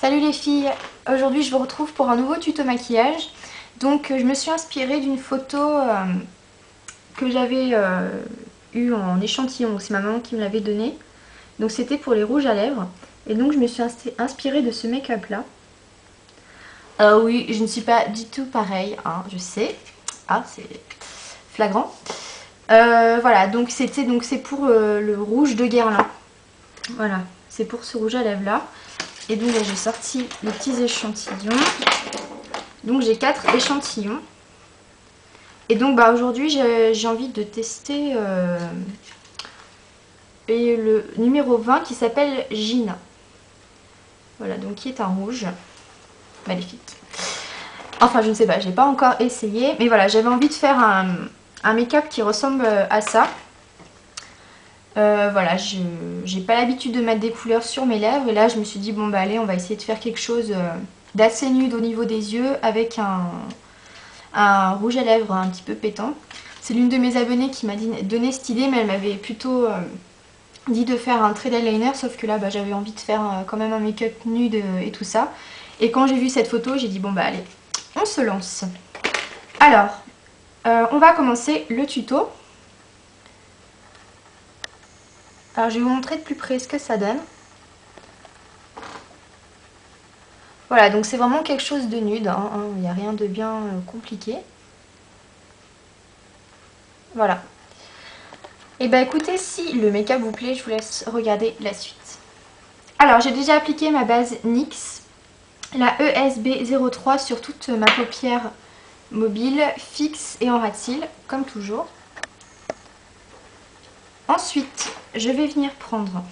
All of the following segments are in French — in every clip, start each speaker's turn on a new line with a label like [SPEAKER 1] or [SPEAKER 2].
[SPEAKER 1] Salut les filles, aujourd'hui je vous retrouve pour un nouveau tuto maquillage. Donc je me suis inspirée d'une photo que j'avais eue en échantillon, c'est ma maman qui me l'avait donnée. Donc c'était pour les rouges à lèvres. Et donc je me suis inspirée de ce make-up là. Oui, je ne suis pas du tout pareille, hein, je sais. Ah, c'est flagrant. Voilà, donc c'est pour le rouge de Guerlain. Voilà, c'est pour ce rouge à lèvres là. Et donc là j'ai sorti les petits échantillons. Donc j'ai 4 échantillons. Et donc aujourd'hui j'ai envie de tester le numéro 20 qui s'appelle Gina. Voilà, donc qui est un rouge. Magnifique. Enfin je ne sais pas, j'ai pas encore essayé. Mais voilà, j'avais envie de faire un make-up qui ressemble à ça. Voilà, j'ai pas l'habitude de mettre des couleurs sur mes lèvres. Et là je me suis dit bon bah allez, on va essayer de faire quelque chose d'assez nude au niveau des yeux avec un rouge à lèvres un petit peu pétant. C'est l'une de mes abonnées qui m'a donné cette idée, mais elle m'avait plutôt dit de faire un trait d'eyeliner, sauf que là bah, j'avais envie de faire quand même un make-up nude et tout ça. Et quand j'ai vu cette photo, j'ai dit bon bah allez, on se lance. Alors, on va commencer le tuto. Alors je vais vous montrer de plus près ce que ça donne. Voilà, donc c'est vraiment quelque chose de nude, hein, il n'y a rien de bien compliqué. Voilà. Et bah écoutez, si le make-up vous plaît, je vous laisse regarder la suite. Alors j'ai déjà appliqué ma base NYX, la ESB03 sur toute ma paupière mobile, fixe et en ras de cils, comme toujours. Ensuite, je vais venir prendre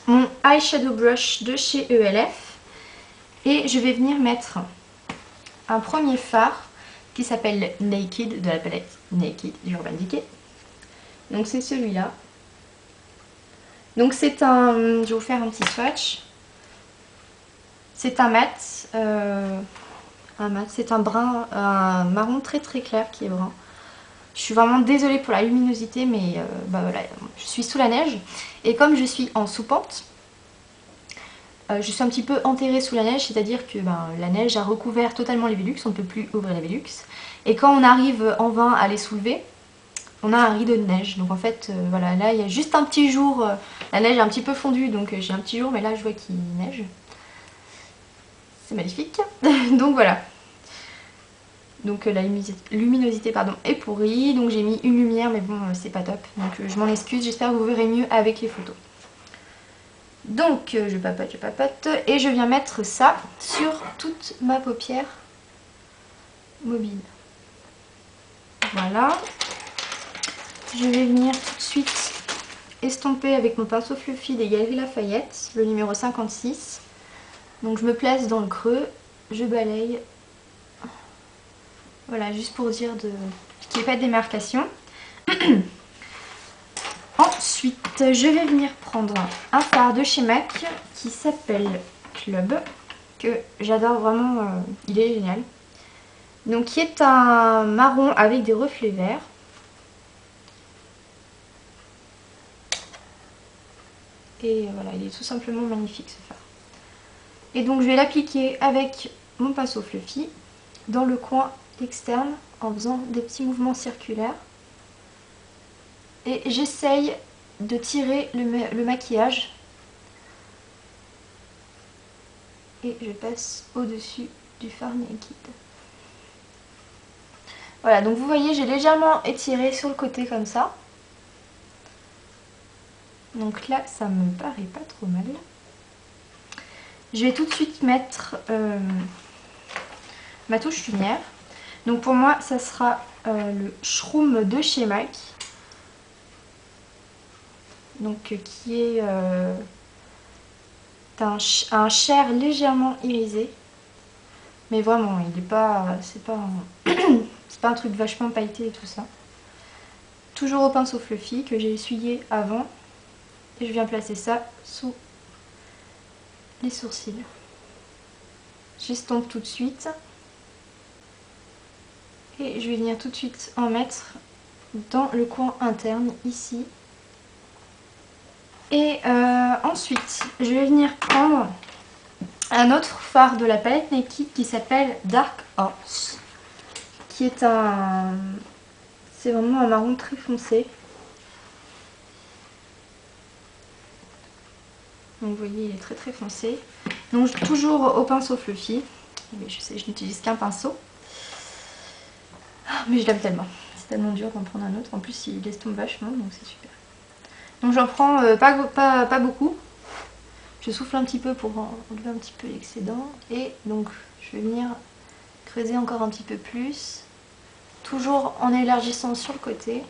[SPEAKER 1] mon eyeshadow brush de chez ELF et je vais venir mettre un premier fard qui s'appelle Naked de la palette Naked d'Urban Decay. Donc c'est celui-là. Donc c'est un... Je vais vous faire un petit swatch. C'est un mat. C'est un brun, un marron très très clair qui est brun. Je suis vraiment désolée pour la luminosité, mais bah voilà, je suis sous la neige. Et comme je suis en sous-pente, je suis un petit peu enterrée sous la neige, c'est-à-dire que la neige a recouvert totalement les Velux, on ne peut plus ouvrir les Velux. Et quand on arrive en vain à les soulever, on a un rideau de neige. Donc en fait, voilà, là il y a juste un petit jour, la neige est un petit peu fondue, donc j'ai un petit jour, mais là je vois qu'il neige. C'est magnifique. Donc voilà. Donc la luminosité pardon, est pourrie, donc j'ai mis une lumière, mais bon c'est pas top. Donc je m'en excuse, j'espère que vous verrez mieux avec les photos. Donc je papote, et je viens mettre ça sur toute ma paupière mobile. Voilà. Je vais venir tout de suite estomper avec mon pinceau fluffy des Galeries Lafayette, le numéro 56. Donc je me place dans le creux, je balaye. Voilà, juste pour dire qu'il n'y ait pas de démarcation. Ensuite, je vais venir prendre un fard de chez MAC qui s'appelle Club, que j'adore vraiment, il est génial. Donc qui est un marron avec des reflets verts. Et voilà, il est tout simplement magnifique ce fard. Et donc je vais l'appliquer avec mon pinceau fluffy dans le coin externe en faisant des petits mouvements circulaires. Et j'essaye de tirer le maquillage. Et je passe au-dessus du fard Naked. Voilà, donc vous voyez, j'ai légèrement étiré sur le côté comme ça. Donc là, ça me paraît pas trop mal. Je vais tout de suite mettre ma touche lumière. Donc pour moi, ça sera le Shroom de chez MAC. Donc qui est un chair légèrement irisé. Mais vraiment, il est pas... c'est pas un truc vachement pailleté et tout ça. Toujours au pinceau fluffy que j'ai essuyé avant. Et je viens placer ça sous les sourcils. J'estompe tout de suite. Et je vais venir tout de suite en mettre dans le coin interne, ici. Et ensuite, je vais venir prendre un autre fard de la palette Naked qui s'appelle Dark Horse, qui est un... c'est vraiment un marron très foncé. Donc vous voyez, il est très très foncé. Donc toujours au pinceau Fluffy. Mais je sais, je n'utilise qu'un pinceau. Mais je l'aime tellement. C'est tellement dur d'en prendre un autre. En plus, il estompe vachement, donc c'est super. Donc j'en prends pas beaucoup. Je souffle un petit peu pour enlever un petit peu l'excédent. Et donc je vais venir creuser encore un petit peu plus. Toujours en élargissant sur le côté.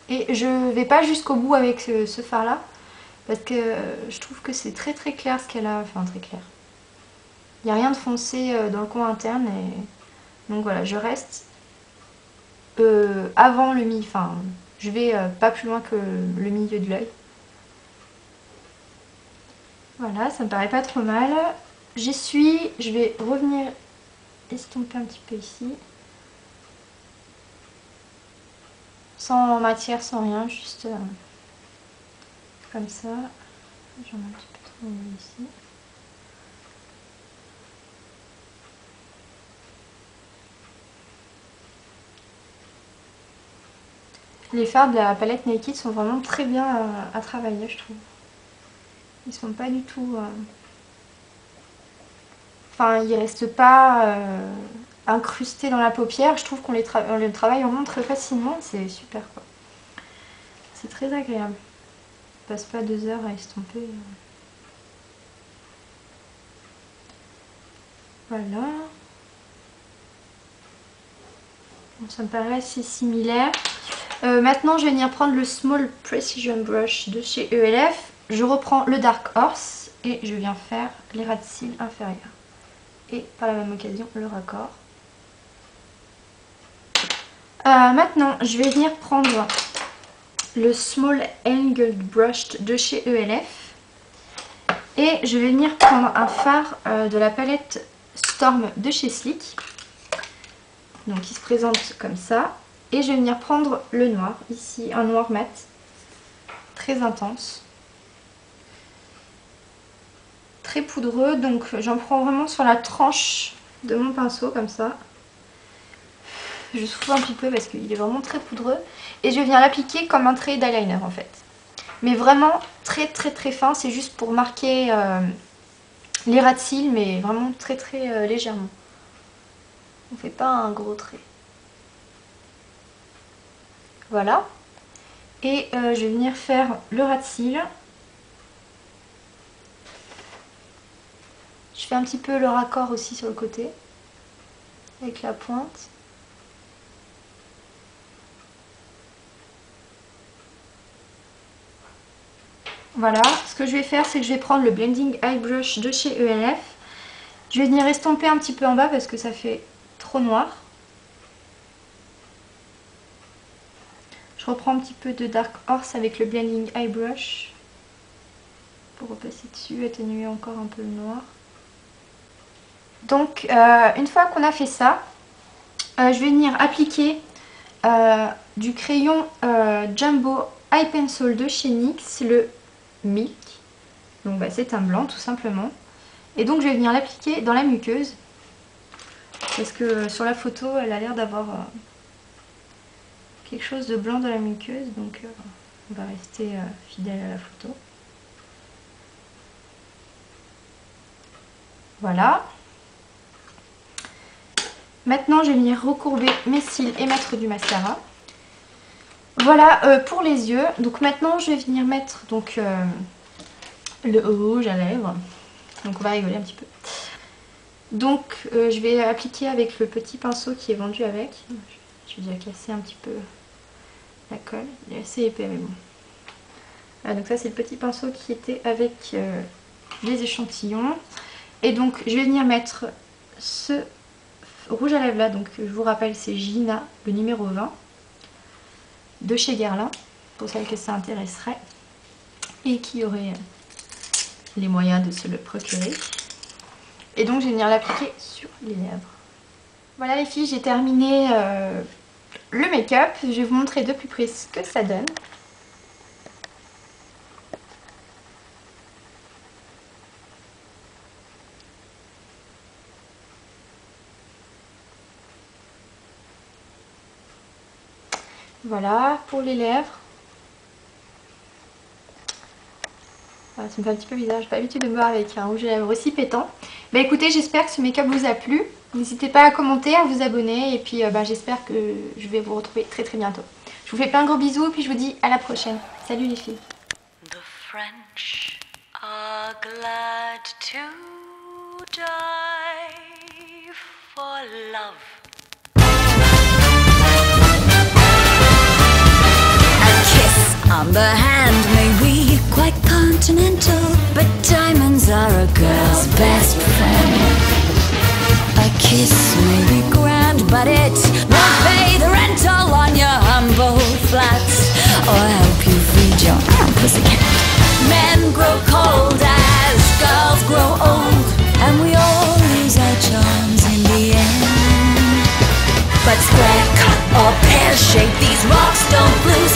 [SPEAKER 1] Et je vais pas jusqu'au bout avec ce fard là. Parce que je trouve que c'est très très clair ce qu'elle a. Enfin très clair. Il n'y a rien de foncé dans le coin interne. Et donc voilà, je reste avant le milieu. Enfin, je vais pas plus loin que le milieu de l'œil. Voilà, ça me paraît pas trop mal. J'essuie, je vais revenir estomper un petit peu ici. Sans matière, sans rien, juste comme ça. J'en ai un petit peu trop ici. Les fards de la palette Naked sont vraiment très bien à travailler, je trouve. Ils sont pas du tout... Enfin, ils restent pas incrustés dans la paupière. Je trouve qu'on les travaille vraiment très facilement. C'est super, quoi. C'est très agréable. On passe pas 2 heures à estomper. Voilà. Bon, ça me paraît assez similaire. Maintenant, je vais venir prendre le Small Precision Brush de chez ELF. Je reprends le Dark Horse et je viens faire les ras de cils inférieurs. Et par la même occasion, le raccord. Maintenant, je vais venir prendre le Small Angled Brush de chez ELF. Et je vais venir prendre un fard de la palette Storm de chez Sleek. Donc il se présente comme ça. Et je vais venir prendre le noir, ici un noir mat, très intense. Très poudreux, donc j'en prends vraiment sur la tranche de mon pinceau comme ça. Je souffle un petit peu parce qu'il est vraiment très poudreux. Et je viens l'appliquer comme un trait d'eyeliner en fait. Mais vraiment très très très fin, c'est juste pour marquer les ras de cils, mais vraiment très très légèrement. On ne fait pas un gros trait. Voilà. Et je vais venir faire le ras de cils. Je fais un petit peu le raccord aussi sur le côté, avec la pointe. Voilà, ce que je vais faire, c'est que je vais prendre le Blending Eye Brush de chez ELF. Je vais venir estomper un petit peu en bas parce que ça fait trop noir. Je reprends un petit peu de Dark Horse avec le Blending Eye Brush pour repasser dessus, atténuer encore un peu le noir. Donc, une fois qu'on a fait ça, je vais venir appliquer du crayon Jumbo Eye Pencil de chez NYX, le Milk. Donc bah, c'est un blanc tout simplement. Et donc je vais venir l'appliquer dans la muqueuse. Parce que sur la photo, elle a l'air d'avoir quelque chose de blanc dans la muqueuse. Donc on va rester fidèle à la photo. Voilà. Maintenant, je vais venir recourber mes cils et mettre du mascara. Voilà pour les yeux. Donc maintenant, je vais venir mettre donc, le rouge à lèvres. Donc on va rigoler un petit peu. Donc je vais appliquer avec le petit pinceau qui est vendu avec. Je vais déjà casser un petit peu la colle. Il est assez épais mais bon. Voilà, donc ça c'est le petit pinceau qui était avec les échantillons. Et donc je vais venir mettre ce rouge à lèvres là. Donc je vous rappelle c'est Gina, le numéro 20 de chez Guerlain. Pour celles que ça intéresserait. Et qui aurait les moyens de se le procurer. Et donc je vais venir l'appliquer sur les lèvres. Voilà les filles, j'ai terminé le make-up. Je vais vous montrer de plus près ce que ça donne. Voilà, pour les lèvres. Voilà, ça me fait un petit peu bizarre, j'ai pas l'habitude de me voir avec un rouge à lèvres aussi pétant. Bah écoutez, j'espère que ce make-up vous a plu. N'hésitez pas à commenter, à vous abonner et puis j'espère que je vais vous retrouver très très bientôt. Je vous fais plein de gros bisous et puis je vous dis à la prochaine. Salut les filles.
[SPEAKER 2] The French are glad to die for love. On the hand may be quite continental, but diamonds are a girl's best friend. A kiss may be grand, but it won't pay the rental on your humble flats, or help you feed your pussycat. Men grow cold as girls grow old, and we all lose our charms in the end. But square cut or pear shape, these rocks don't glue.